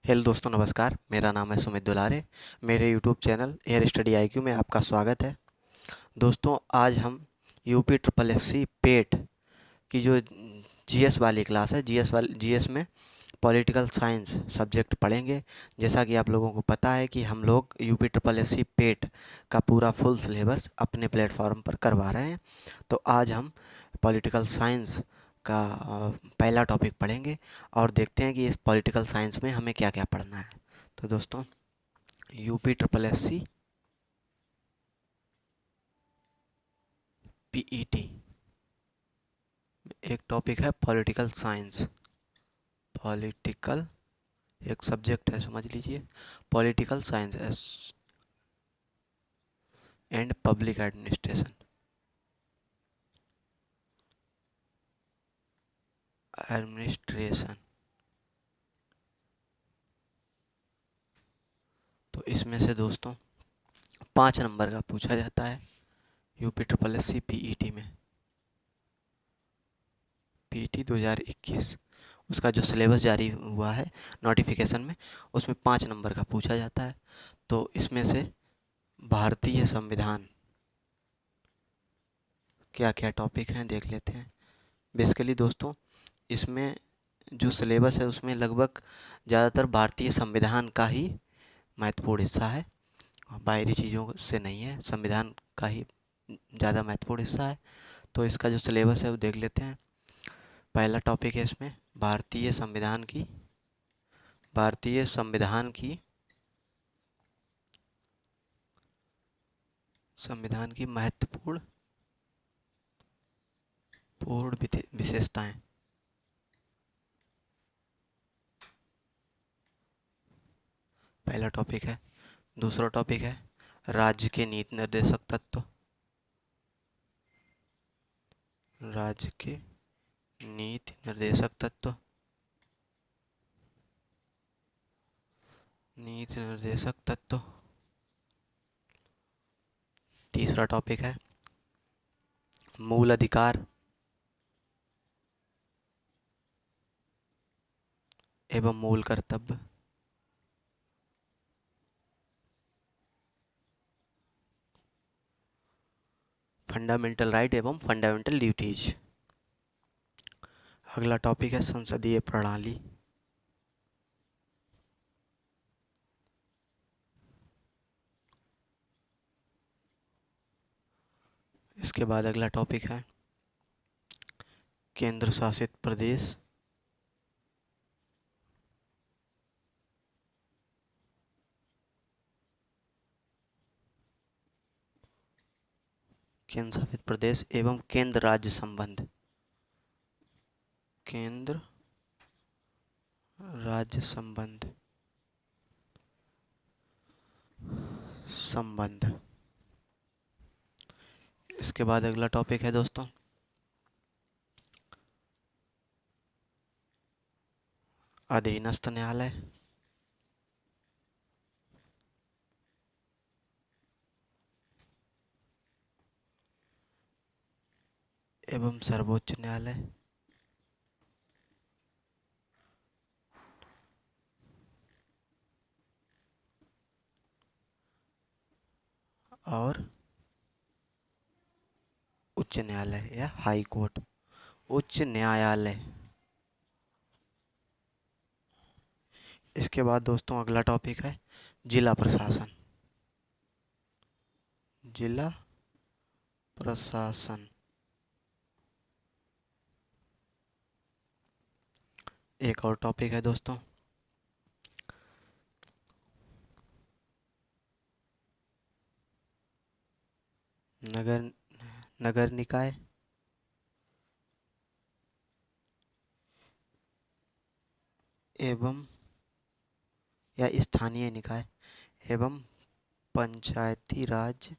Hello दोस्तों, नमस्कार। मेरा नाम है सुमित दुलारे। मेरे YouTube channel air study IQ में आपका स्वागत है। दोस्तों, आज हम यूपी ट्रिपल एस सी पेट की जो जीएस वाली क्लास है, जीएस में पॉलिटिकल साइंस सब्जेक्ट पढ़ेंगे। जैसा कि आप लोगों को पता है कि हम लोग यूपी ट्रिपल एस सी पेट का पूरा फुल सिलेबस अपने प्लेटफॉर्म पर करवा रहे हैं। तो आज हम पॉलिटिकल साइंस का पहला टॉपिक पढ़ेंगे और देखते हैं कि इस पॉलिटिकल साइंस में हमें क्या क्या पढ़ना है। तो दोस्तों, UP triple S C PET एक टॉपिक है पॉलिटिकल साइंस। पॉलिटिकल एक सब्जेक्ट है, समझ लीजिए। Political science and public administration. Administration तो इसमें से दोस्तों 5 नंबर का पूछा जाता है UP triple S C PET में। पीईटी 2021 उसका जो सिलेबस जारी हुआ है नोटिफिकेशन में, उसमें 5 नंबर का पूछा जाता है। तो इसमें से भारतीय संविधान क्या क्या टॉपिक हैं देख लेते हैं। बेसिकली दोस्तों, इसमें जो सिलेबस है उसमें लगभग ज़्यादातर भारतीय संविधान का ही महत्वपूर्ण हिस्सा है, बाहरी चीज़ों से नहीं है। संविधान का ही ज़्यादा महत्वपूर्ण हिस्सा है। तो इसका जो सिलेबस है वो देख लेते हैं। पहला टॉपिक है इसमें भारतीय संविधान की महत्वपूर्ण विशेषताएं। पहला टॉपिक है। दूसरा टॉपिक है राज्य के नीति निर्देशक तत्व। राज्य के नीति निर्देशक तत्व। तीसरा टॉपिक है मूल अधिकार एवं मूल कर्तव्य। फंडामेंटल राइट एवं फंडामेंटल ड्यूटीज। अगला टॉपिक है संसदीय प्रणाली। इसके बाद अगला टॉपिक है केंद्र शासित प्रदेश। केंद्र शासित प्रदेश एवं केंद्र राज्य संबंध। केंद्र राज्य संबंध। इसके बाद अगला टॉपिक है दोस्तों अधीनस्थ न्यायालय। एवं सर्वोच्च न्यायालय। और उच्च न्यायालय या हाई कोर्ट। उच्च न्यायालय। इसके बाद दोस्तों अगला टॉपिक है जिला प्रशासन। जिला प्रशासन एक और टॉपिक है दोस्तों नगर निकाय एवं या स्थानीय निकाय एवं पंचायती राज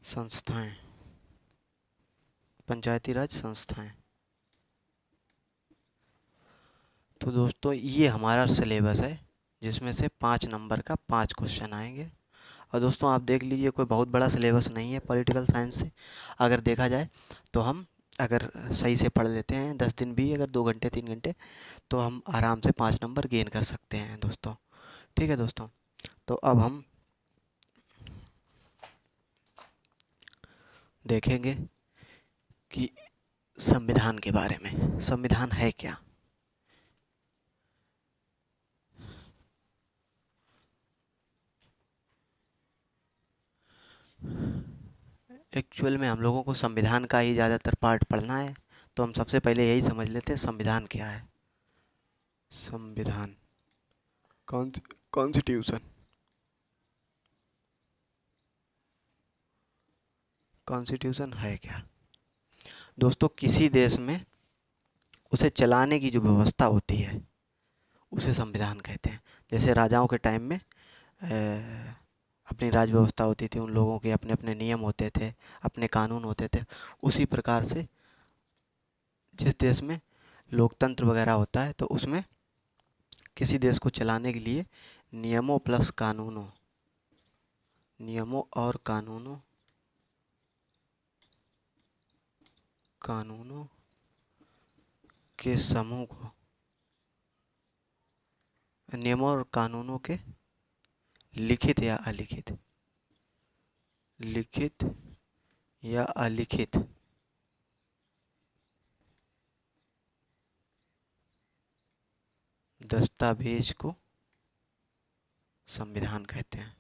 संस्थाएं। तो दोस्तों ये हमारा सिलेबस है जिसमें से 5 नंबर का 5 क्वेश्चन आएंगे। और दोस्तों आप देख लीजिए, कोई बहुत बड़ा सिलेबस नहीं है पॉलिटिकल साइंस से। अगर देखा जाए तो हम अगर सही से पढ़ लेते हैं 10 दिन भी, अगर 2 घंटे 3 घंटे, तो हम आराम से 5 नंबर गेन कर सकते हैं दोस्तों। ठीक है दोस्तों, तो अब हम देखेंगे कि संविधान के बारे में। संविधान है क्या? एक्चुअल में हम लोगों को संविधान का ही ज़्यादातर पार्ट पढ़ना है, तो हम सबसे पहले यही समझ लेते हैं संविधान क्या है। संविधान, कॉन्स्टिट्यूशन। कॉन्स्टिट्यूशन है क्या दोस्तों? किसी देश में उसे चलाने की जो व्यवस्था होती है उसे संविधान कहते हैं। जैसे राजाओं के टाइम में अपनी राज व्यवस्था होती थी, उन लोगों के अपने अपने नियम होते थे, अपने कानून होते थे। उसी प्रकार से जिस देश में लोकतंत्र वगैरह होता है, तो उसमें किसी देश को चलाने के लिए नियमों प्लस कानूनों, नियमों और कानूनों के समूह को, नियमों और कानूनों के लिखित या अलिखित, लिखित या अलिखित दस्तावेज को संविधान कहते हैं।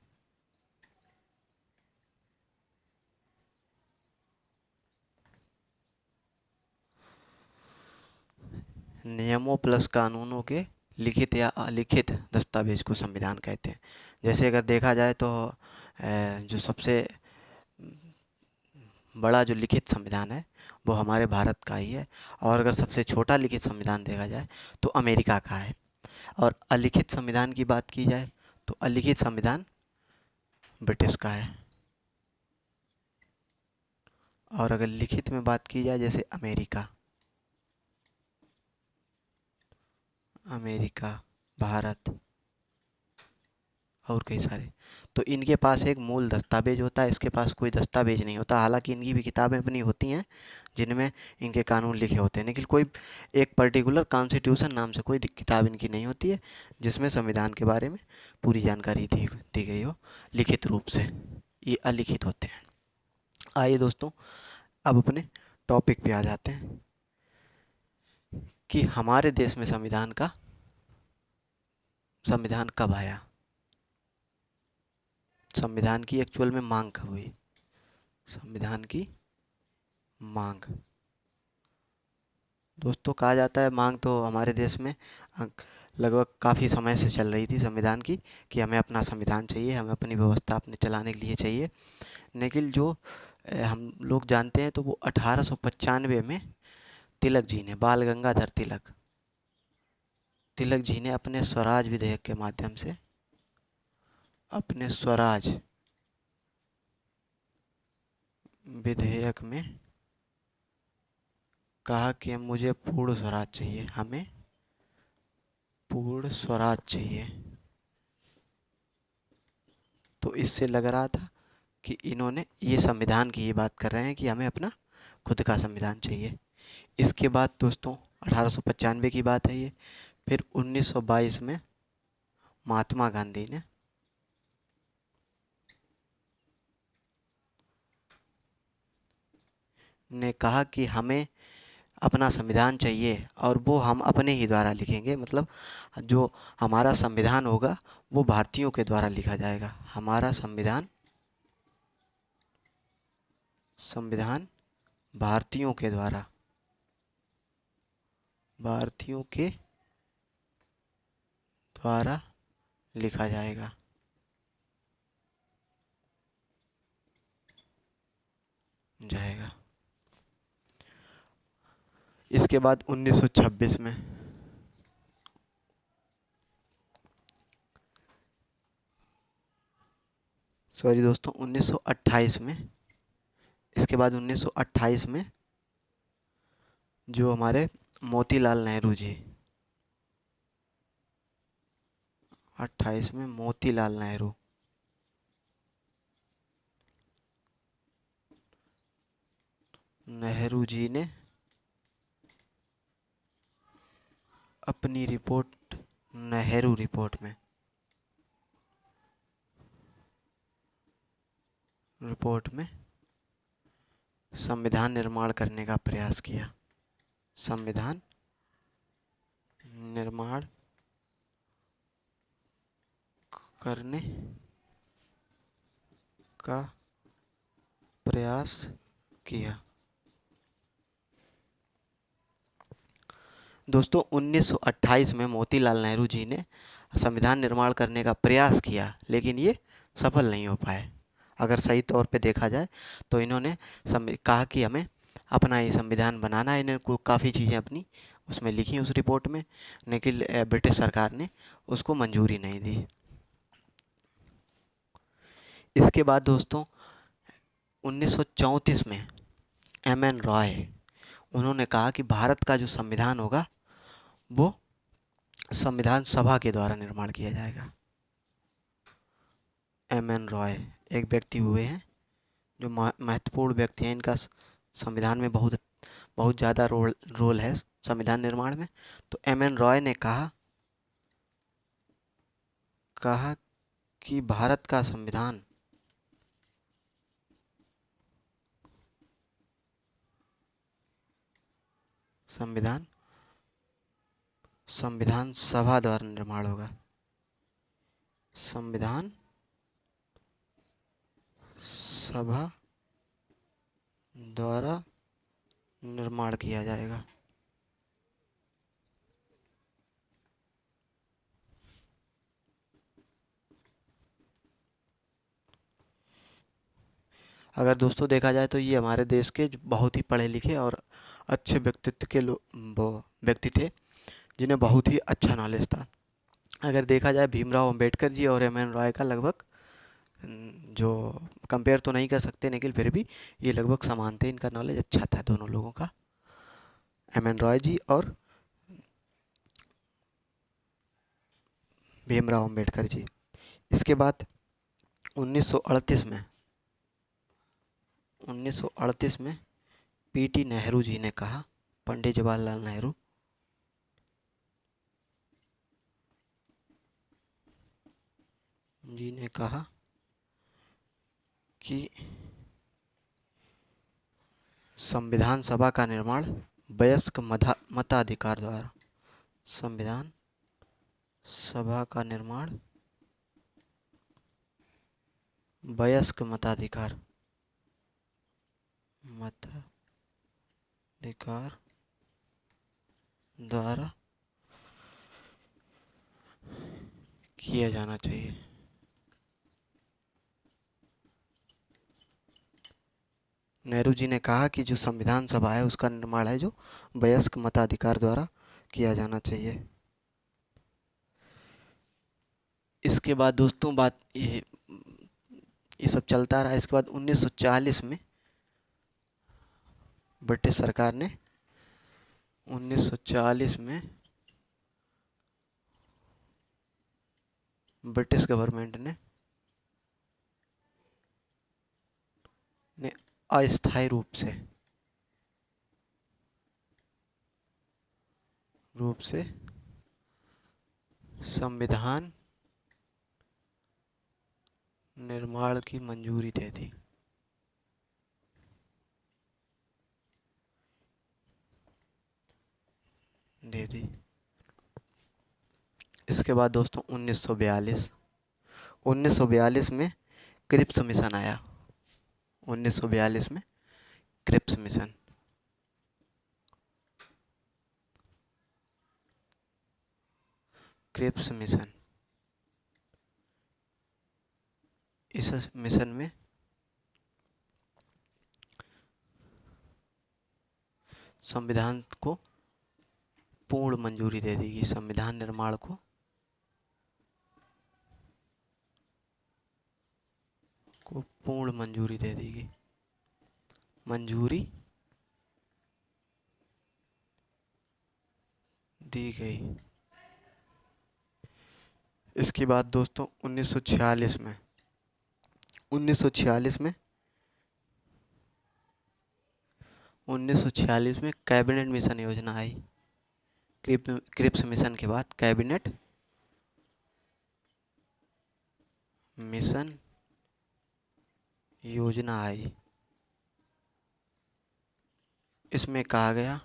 नियमों प्लस कानूनों के लिखित या अलिखित दस्तावेज को संविधान कहते हैं। जैसे अगर देखा जाए तो जो सबसे बड़ा जो लिखित संविधान है वो हमारे भारत का ही है, और अगर सबसे छोटा लिखित संविधान देखा जाए तो अमेरिका का है। और अलिखित संविधान की बात की जाए तो अलिखित संविधान ब्रिटिश का है। और अगर लिखित में बात की जाए, जैसे अमेरिका, भारत और कई सारे, तो इनके पास एक मूल दस्तावेज होता है, इसके पास कोई दस्तावेज नहीं होता। हालांकि इनकी भी किताबें अपनी होती हैं जिनमें इनके कानून लिखे होते हैं, लेकिन कोई एक पर्टिकुलर कॉन्स्टिट्यूशन नाम से कोई किताब इनकी नहीं होती है जिसमें संविधान के बारे में पूरी जानकारी दी गई हो लिखित रूप से। ये अलिखित होते हैं। आइए दोस्तों, अब अपने टॉपिक पे आ जाते हैं कि हमारे देश में संविधान कब आया, संविधान की एक्चुअल में मांग कब हुई। संविधान की मांग, दोस्तों कहा जाता है मांग तो हमारे देश में लगभग काफ़ी समय से चल रही थी संविधान की, कि हमें अपना संविधान चाहिए, हमें अपनी व्यवस्था अपने चलाने के लिए चाहिए। लेकिन जो हम लोग जानते हैं तो वो 1895 में तिलक जी ने, बाल गंगाधर तिलक जी ने अपने स्वराज विधेयक के माध्यम से, अपने स्वराज विधेयक में कहा कि मुझे पूर्ण स्वराज चाहिए, हमें पूर्ण स्वराज चाहिए। तो इससे लग रहा था कि इन्होंने, ये संविधान की ही बात कर रहे हैं कि हमें अपना खुद का संविधान चाहिए। इसके बाद दोस्तों 1895 की बात है ये। फिर 1922 में महात्मा गांधी ने कहा कि हमें अपना संविधान चाहिए, और वो हम अपने ही द्वारा लिखेंगे। मतलब जो हमारा संविधान होगा वो भारतीयों के द्वारा लिखा जाएगा। हमारा संविधान भारतीयों के द्वारा, भारतीयों के द्वारा लिखा जाएगा। इसके बाद 1926 में, सॉरी दोस्तों 1928 में, इसके बाद 1928 में जो हमारे मोतीलाल नेहरू जी, 28 में मोतीलाल नेहरू नेहरू जी ने अपनी नेहरू रिपोर्ट में संविधान निर्माण करने का प्रयास किया। संविधान निर्माण करने का प्रयास किया। दोस्तों 1928 में मोतीलाल नेहरू जी ने संविधान निर्माण करने का प्रयास किया, लेकिन ये सफल नहीं हो पाए। अगर सही तौर पे देखा जाए तो इन्होंने कहा कि हमें अपना ही संविधान बनाना है। इन्होंने काफ़ी चीज़ें अपनी उसमें लिखी उस रिपोर्ट में, लेकिन ब्रिटिश सरकार ने उसको मंजूरी नहीं दी। इसके बाद दोस्तों 1934 में एम.एन. रॉय, उन्होंने कहा कि भारत का जो संविधान होगा वो संविधान सभा के द्वारा निर्माण किया जाएगा। एम.एन. रॉय एक व्यक्ति हुए हैं जो महत्वपूर्ण व्यक्ति हैं। इनका संविधान में बहुत बहुत ज़्यादा रोल है संविधान निर्माण में। तो एम.एन. रॉय ने कहा कि भारत का संविधान सभा द्वारा निर्माण होगा। संविधान सभा द्वारा निर्माण किया जाएगा। अगर दोस्तों देखा जाए तो ये हमारे देश के बहुत ही पढ़े लिखे और अच्छे व्यक्तित्व के व्यक्ति थे, जिन्हें बहुत ही अच्छा नॉलेज था। अगर देखा जाए भीमराव अंबेडकर जी और एम.एन. रॉय का लगभग जो कंपेयर तो नहीं कर सकते, लेकिन फिर भी ये लगभग समान थे। इनका नॉलेज अच्छा था दोनों लोगों का, एम.एन. रॉय जी और भीमराव अंबेडकर जी। इसके बाद 1938 में पी.टी. नेहरू जी ने कहा, पंडित जवाहरलाल नेहरू जी ने कहा कि संविधान सभा का निर्माण वयस्क मताधिकार द्वारा, संविधान सभा का निर्माण वयस्क मताधिकार द्वारा किया जाना चाहिए। नेहरू जी ने कहा कि जो संविधान सभा है उसका निर्माण है जो वयस्क मताधिकार द्वारा किया जाना चाहिए। इसके बाद दोस्तों ये सब चलता रहा। इसके बाद 1940 में ब्रिटिश सरकार ने 1940 में ब्रिटिश गवर्नमेंट ने अस्थायी रूप से संविधान निर्माण की मंजूरी दे दी। इसके बाद दोस्तों 1942 में क्रिप्स मिशन आया। 1942 में क्रिप्स मिशन, इस मिशन में संविधान को पूर्ण मंजूरी दे दी गई। संविधान निर्माण को पूर्ण मंजूरी दे दी गई। मंजूरी दी गई। इसके बाद दोस्तों 1946 में 1946 में कैबिनेट मिशन योजना आई। क्रिप्स मिशन के बाद कैबिनेट मिशन योजना आई। इसमें कहा गया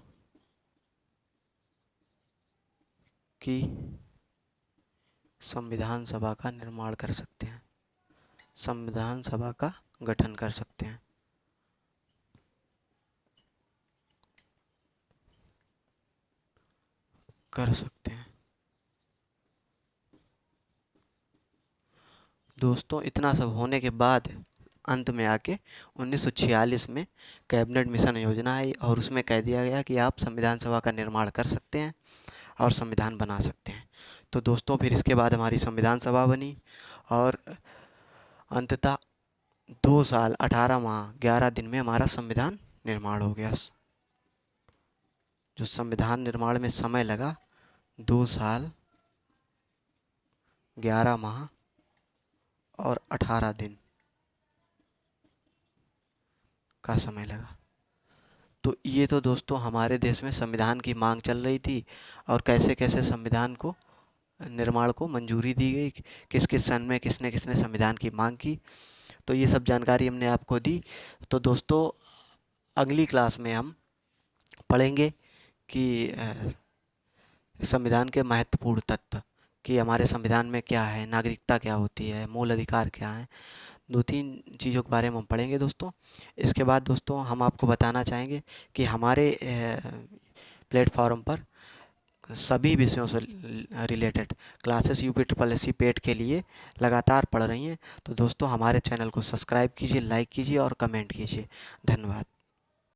कि संविधान सभा का निर्माण कर सकते हैं, संविधान सभा का गठन कर सकते हैं। दोस्तों इतना सब होने के बाद अंत में आके 1946 में कैबिनेट मिशन योजना आई और उसमें कह दिया गया कि आप संविधान सभा का निर्माण कर सकते हैं और संविधान बना सकते हैं। तो दोस्तों फिर इसके बाद हमारी संविधान सभा बनी और अंततः 2 साल 18 माह 11 दिन में हमारा संविधान निर्माण हो गया। जो संविधान निर्माण में समय लगा 2 साल 11 माह और 18 दिन का समय लगा। तो ये तो दोस्तों हमारे देश में संविधान की मांग चल रही थी और कैसे कैसे संविधान को निर्माण को मंजूरी दी गई, किस किस सन में किसने किसने संविधान की मांग की। तो ये सब जानकारी हमने आपको दी। तो दोस्तों अगली क्लास में हम पढ़ेंगे कि संविधान के महत्वपूर्ण तत्व, कि हमारे संविधान में क्या है, नागरिकता क्या होती है, मूल अधिकार क्या है। 2-3 चीज़ों के बारे में हम पढ़ेंगे दोस्तों। इसके बाद दोस्तों हम आपको बताना चाहेंगे कि हमारे प्लेटफॉर्म पर सभी विषयों से रिलेटेड क्लासेस UPSSC पेट के लिए लगातार पढ़ रही हैं। तो दोस्तों हमारे चैनल को सब्सक्राइब कीजिए, लाइक कीजिए और कमेंट कीजिए। धन्यवाद।